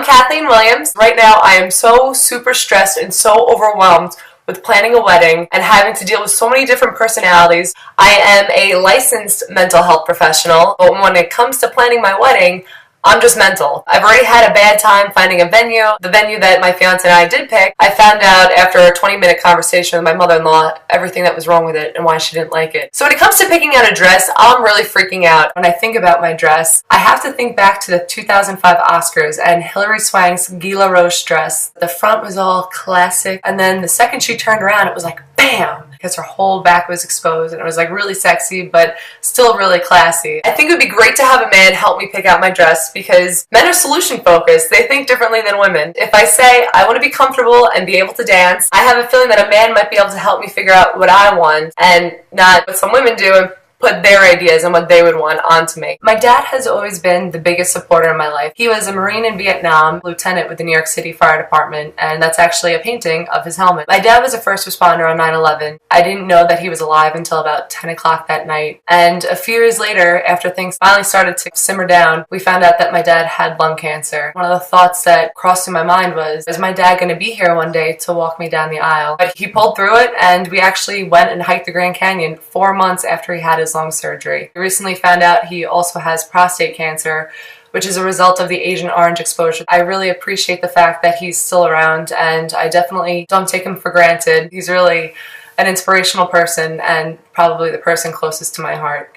Kathleen Williams. Right now I am so super stressed and so overwhelmed with planning a wedding and having to deal with so many different personalities. I am a licensed mental health professional, but when it comes to planning my wedding, I'm just mental. I've already had a bad time finding a venue. The venue that my fiance and I did pick, I found out after a 20-minute conversation with my mother-in-law everything that was wrong with it and why she didn't like it. So when it comes to picking out a dress, I'm really freaking out. When I think about my dress, I have to think back to the 2005 Oscars and Hilary Swank's Gila Rose dress. The front was all classic, and then the second she turned around, it was like bam! Because her whole back was exposed and it was like really sexy but still really classy. I think it would be great to have a man help me pick out my dress because men are solution focused. They think differently than women. If I say I want to be comfortable and be able to dance, I have a feeling that a man might be able to help me figure out what I want and not what some women do and put their ideas and what they would want onto me. My dad has always been the biggest supporter in my life. He was a Marine in Vietnam, lieutenant with the New York City Fire Department, and that's actually a painting of his helmet. My dad was a first responder on 9/11. I didn't know that he was alive until about 10 o'clock that night. And a few years later, after things finally started to simmer down, we found out that my dad had lung cancer. One of the thoughts that crossed through my mind was, is my dad going to be here one day to walk me down the aisle? But he pulled through it, and we actually went and hiked the Grand Canyon 4 months after he had his lung surgery. We recently found out he also has prostate cancer, which is a result of the Agent Orange exposure. I really appreciate the fact that he's still around, and I definitely don't take him for granted. He's really an inspirational person and probably the person closest to my heart.